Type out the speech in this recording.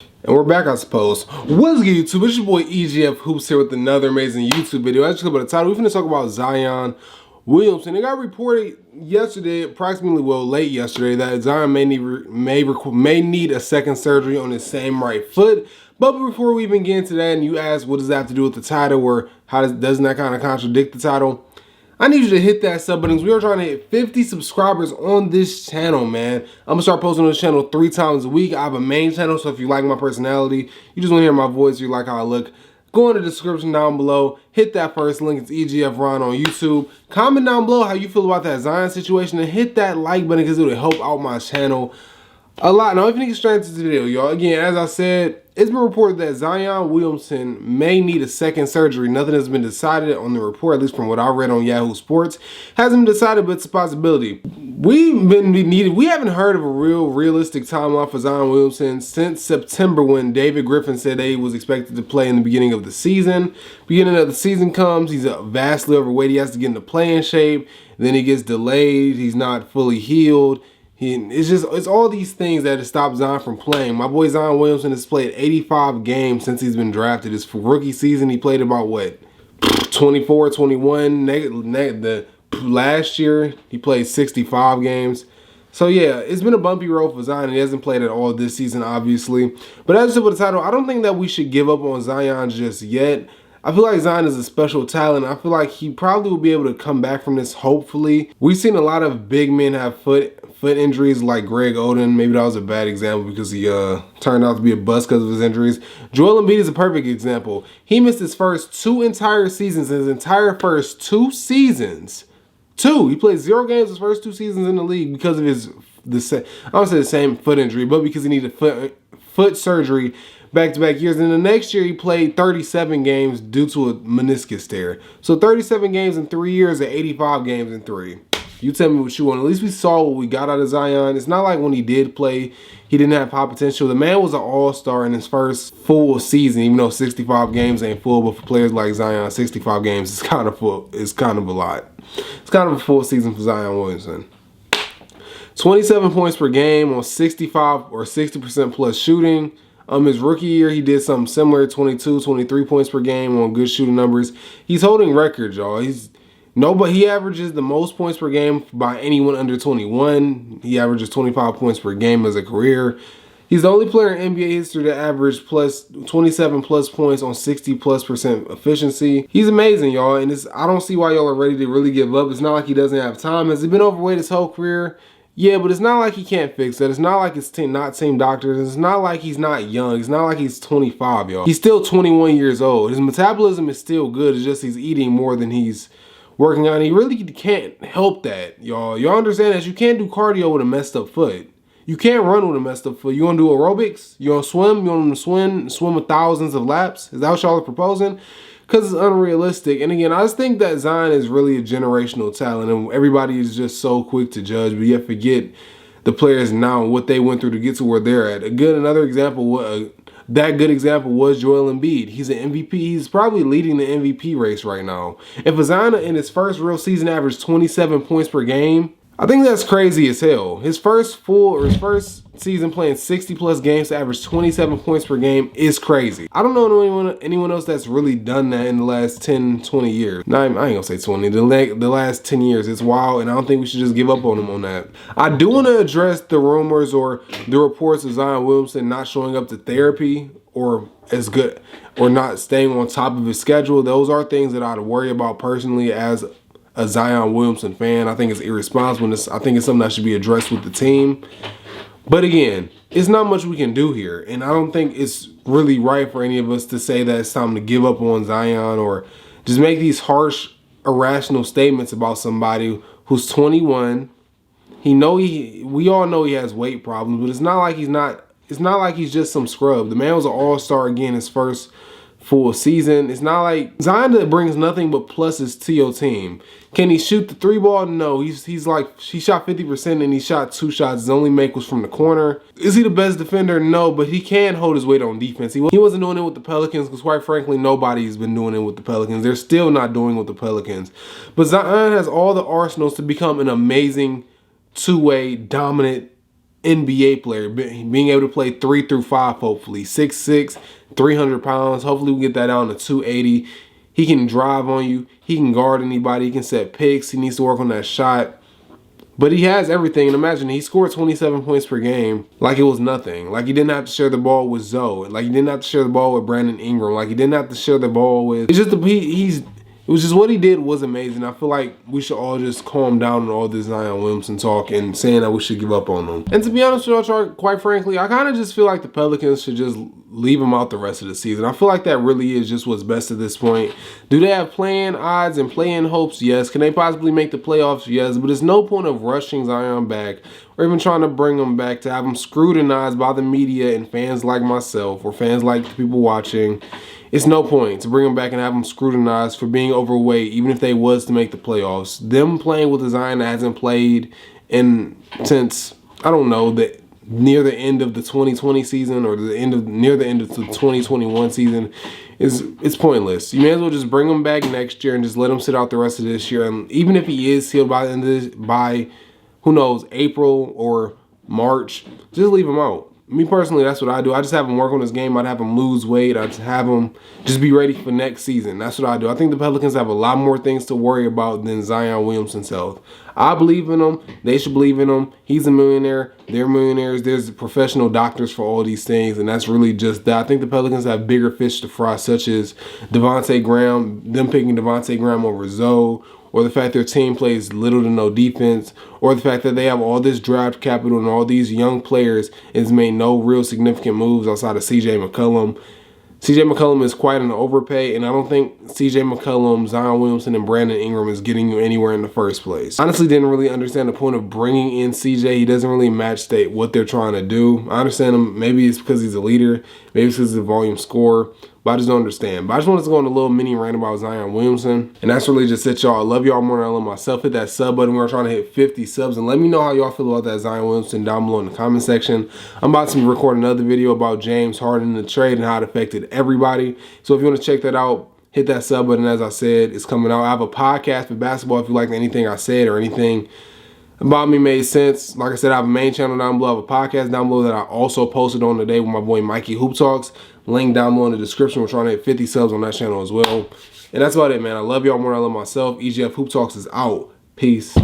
And we're back, I suppose. What's good, YouTube? It's your boy EGF Hoops here with another amazing YouTube video. As you can see by the title, we're finna talk about Zion Williamson. It got reported yesterday, approximately, late yesterday, that Zion may need a second surgery on his same right foot. But before we even get into that, and you ask, what does that have to do with the title, or doesn't that kind of contradict the title? I need you to hit that sub button. We are trying to hit 50 subscribers on this channel, man. I'm gonna start posting on this channel 3 times a week. I have a main channel, so if you like my personality, you just want to hear my voice, you like how I look, go in the description down below, hit that first link. It's EGF Ron on YouTube. Comment down below how you feel about that Zion situation, and hit that like button because it will help out my channel a lot. Now, if you get straight into the video, y'all, again, as I said, it's been reported that Zion Williamson may need a second surgery. Nothing has been decided on the report, at least from what I read on Yahoo Sports. Hasn't been decided, but it's a possibility. We haven't heard of a realistic timeline for Zion Williamson since September, when David Griffin said that he was expected to play in the beginning of the season. Beginning of the season comes, he's vastly overweight. He has to get into playing shape. Then he gets delayed. He's not fully healed. It's all these things that have stopped Zion from playing. My boy Zion Williamson has played 85 games since he's been drafted. His rookie season, he played about, 24, 21. The last year, he played 65 games. So yeah, it's been a bumpy road for Zion. He hasn't played at all this season, obviously. But as I said with the title, I don't think that we should give up on Zion just yet. I feel like Zion is a special talent. I feel like he probably will be able to come back from this, hopefully. We've seen a lot of big men have foot injuries, like Greg Oden. Maybe that was a bad example because he turned out to be a bust because of his injuries. Joel Embiid is a perfect example. He missed his first 2 entire seasons, his entire first 2 seasons. He played 0 games his first 2 seasons in the league because of I don't say the same foot injury, but because he needed foot surgery back-to-back years. And the next year he played 37 games due to a meniscus tear. So 37 games in 3 years and 85 games in 3. You tell me what you want. At least we saw what we got out of Zion. It's not like when he did play, he didn't have high potential. The man was an all-star in his first full season, even though 65 games ain't full. But for players like Zion, 65 games is kind of full. It's kind of a lot. It's kind of a full season for Zion Williamson. 27 points per game on 65 or 60% plus shooting. His rookie year, he did something similar, 22, 23 points per game on good shooting numbers. He's holding records, y'all. He averages the most points per game by anyone under 21. He averages 25 points per game as a career. He's the only player in NBA history to average 27 plus points on 60+% efficiency. He's amazing, y'all, and I don't see why y'all are ready to really give up. It's not like he doesn't have time. Has he been overweight his whole career? Yeah, but it's not like he can't fix it. It's not like it's not team doctors. It's not like he's not young. It's not like he's 25, y'all. He's still 21 years old. His metabolism is still good. It's just he's eating more than he's working on. He really can't help that, y'all. Y'all understand that you can't do cardio with a messed up foot. You can't run with a messed up foot. You want to do aerobics? You want to swim? You want to swim with thousands of laps? Is that what y'all are proposing? Because it's unrealistic. And again, I just think that Zion is really a generational talent, and everybody is just so quick to judge, but yet forget the players now and what they went through to get to where they're at. Another example, that good example was Joel Embiid. He's an MVP. He's probably leading the MVP race right now. If Zion in his first real season averaged 27 points per game, I think that's crazy as hell. His first season playing 60+ games to average 27 points per game is crazy. I don't know anyone else that's really done that in the last 10, 20 years. I ain't gonna say 20, the last 10 years. It's wild, and I don't think we should just give up on him on that. I do want to address the rumors or the reports of Zion Williamson not showing up to therapy or not staying on top of his schedule. Those are things that I'd worry about personally as a Zion Williamson fan. I think it's irresponsible. I think it's something that should be addressed with the team. But again, it's not much we can do here. And I don't think it's really right for any of us to say that it's time to give up on Zion or just make these harsh, irrational statements about somebody who's 21. We all know he has weight problems, but it's not like he's just some scrub. The man was an all-star again his first full season. It's not like Zion brings nothing but pluses to your team. Can he shoot the 3 ball? No. He shot 50% and he shot 2 shots. His only make was from the corner. Is he the best defender? No, but he can hold his weight on defense. He wasn't doing it with the Pelicans because, quite frankly, nobody's been doing it with the Pelicans. They're still not doing it with the Pelicans. But Zion has all the arsenals to become an amazing 2-way dominant NBA player, being able to play 3 through 5, hopefully. 6'6", 300 pounds. Hopefully we get that down to 280. He can drive on you. He can guard anybody. He can set picks. He needs to work on that shot. But he has everything. And imagine, he scored 27 points per game like it was nothing. Like he didn't have to share the ball with Zoe. Like he didn't have to share the ball with Brandon Ingram. Like he didn't have to share the ball with... It's just it was just what he did was amazing. I feel like we should all just calm down on all this Zion Williamson talk and saying that we should give up on him. And to be honest with y'all, quite frankly, I kind of just feel like the Pelicans should just leave him out the rest of the season. I feel like that really is just what's best at this point. Do they have play-in odds and play-in hopes? Yes. Can they possibly make the playoffs? Yes. But there's no point of rushing Zion back or even trying to bring him back to have him scrutinized by the media and fans like myself or fans like the people watching. It's no point to bring him back and have him scrutinized for being overweight, even if they was to make the playoffs. Them playing with a Zion that hasn't played since, I don't know, near the end of the 2020 season or near the end of the 2021 season, it's pointless. You may as well just bring him back next year and just let him sit out the rest of this year. And even if he is sealed by the end of this, by who knows, April or March, just leave him out. Me personally, that's what I do. I just have him work on his game. I'd have him lose weight. I'd have him just be ready for next season. That's what I do. I think the Pelicans have a lot more things to worry about than Zion Williamson's health. I believe in him. They should believe in him. He's a millionaire. They're millionaires. There's professional doctors for all these things, and that's really just that. I think the Pelicans have bigger fish to fry, such as Devontae Graham, them picking Devontae Graham over Zoe, or the fact their team plays little to no defense, or the fact that they have all this draft capital and all these young players and has made no real significant moves outside of CJ McCollum. CJ McCollum is quite an overpay, and I don't think CJ McCollum, Zion Williamson, and Brandon Ingram is getting you anywhere in the first place. Honestly, didn't really understand the point of bringing in CJ. He doesn't really match state what they're trying to do. I understand him. Maybe it's because he's a leader. Maybe it's because he's a volume scorer. But I just don't understand. But I just wanted to go on a little mini rant about Zion Williamson. And that's really just it, y'all. I love y'all more than I love myself. Hit that sub button. We're trying to hit 50 subs. And let me know how y'all feel about that Zion Williamson down below in the comment section. I'm about to record another video about James Harden and the trade and how it affected everybody. So if you want to check that out, hit that sub button. As I said, it's coming out. I have a podcast for basketball if you like anything I said or anything about me made sense. Like I said, I have a main channel down below. I have a podcast down below that I also posted on today with my boy Mikey Hoop Talks. Link down below in the description. We're trying to hit 50 subs on that channel as well. And that's about it, man. I love y'all more than I love myself. EGF Hoop Talks is out. Peace.